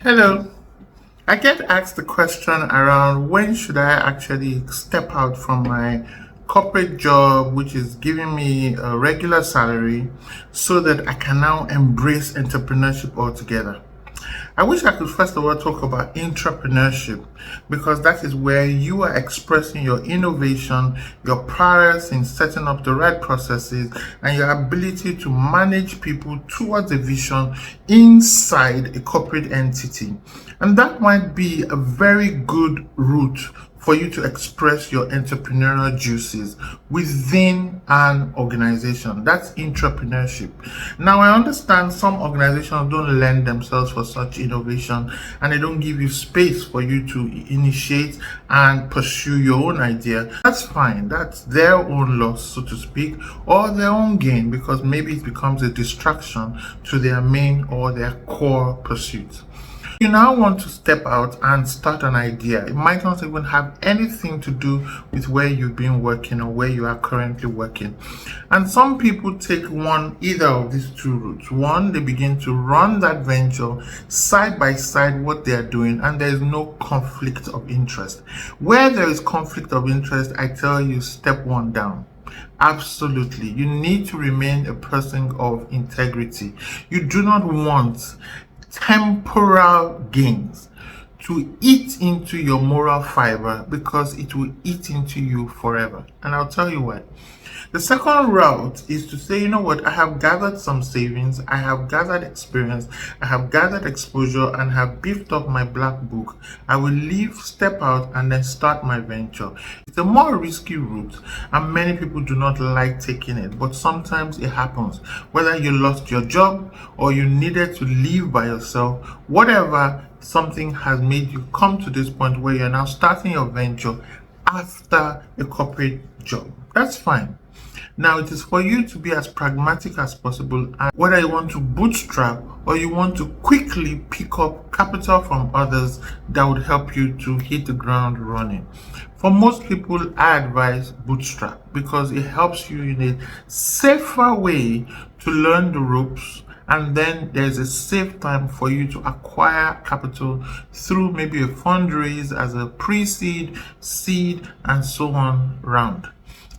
Hello. I get asked the question around when should I actually step out from my corporate job, which is giving me a regular salary, so that I can now embrace entrepreneurship altogether. I wish I could first of all talk about entrepreneurship because that is where you are expressing your innovation, your prowess in setting up the right processes, and your ability to manage people towards a vision inside a corporate entity. And that might be a very good route for you to express your entrepreneurial juices within an organization. That's entrepreneurship. Now, I understand some organizations don't lend themselves for such innovation and they don't give you space for you to initiate and pursue your own idea. That's fine. That's their own loss, so to speak, or their own gain because maybe it becomes a distraction to their main or their core pursuits. You now want to step out and start an idea. It might not even have anything to do with where you've been working or where you are currently working. And some people take either of these two routes. One, they begin to run that venture side by side what they are doing, and there is no conflict of interest. Where there is conflict of interest, I tell you, step one down. Absolutely. You need to remain a person of integrity. You do not want temporal gains to eat into your moral fiber because it will eat into you forever. And I'll tell you what. The second route is to say, you know what, I have gathered some savings, I have gathered experience, I have gathered exposure, and have beefed up my black book. I will leave, step out, and then start my venture. It's a more risky route, and many people do not like taking it, but sometimes it happens. Whether you lost your job or you needed to live by yourself, whatever, something has made you come to this point where you're now starting your venture after a corporate job. That's fine. Now it is for you to be as pragmatic as possible, and whether you want to bootstrap or you want to quickly pick up capital from others that would help you to hit the ground running. For most people, I advise bootstrap because it helps you in a safer way to learn the ropes, and then there's a safe time for you to acquire capital through maybe a fundraise as a pre-seed, seed, and so on round.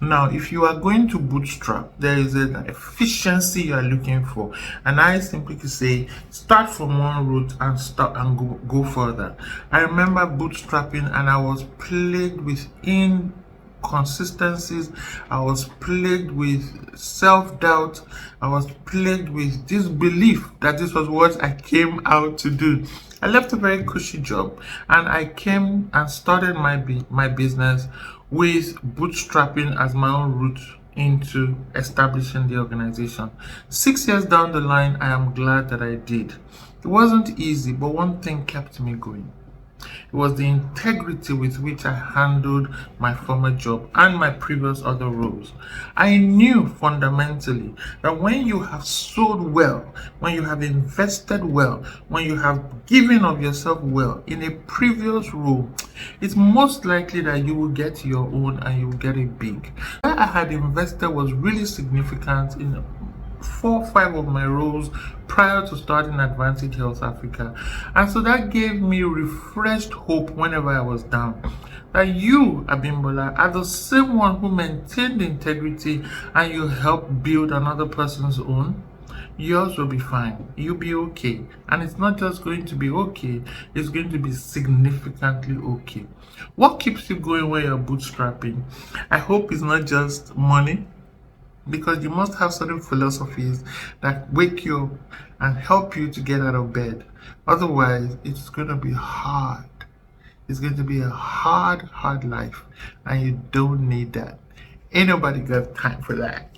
Now, if you are going to bootstrap, there is an efficiency you are looking for, and I simply say start from one route and start and go further. I remember bootstrapping, and I was plagued with inconsistencies. I was plagued with self-doubt. I was plagued with disbelief that this was what I came out to do. I left a very cushy job and I came and started my business with bootstrapping as my own route into establishing the organization. 6 years down the line, I am glad that I did. It wasn't easy, but one thing kept me going. It was the integrity with which I handled my former job and my previous other roles. I knew fundamentally that when you have sold well, when you have invested well, when you have given of yourself well in a previous role, it's most likely that you will get your own and you will get it big. Where I had invested was really significant in 4 or 5 of my roles prior to starting Advantage Health Africa, and so that gave me refreshed hope whenever I was down that you, Abimbola, are the same one who maintained integrity and you help build another person's own. Yours will be fine. You'll be okay. And it's not just going to be okay, it's going to be significantly okay. What keeps you going when you're bootstrapping? I hope it's not just money, because you must have certain philosophies that wake you up and help you to get out of bed. Otherwise, it's going to be hard. It's going to be a hard life, and you don't need that. Ain't nobody got time for that.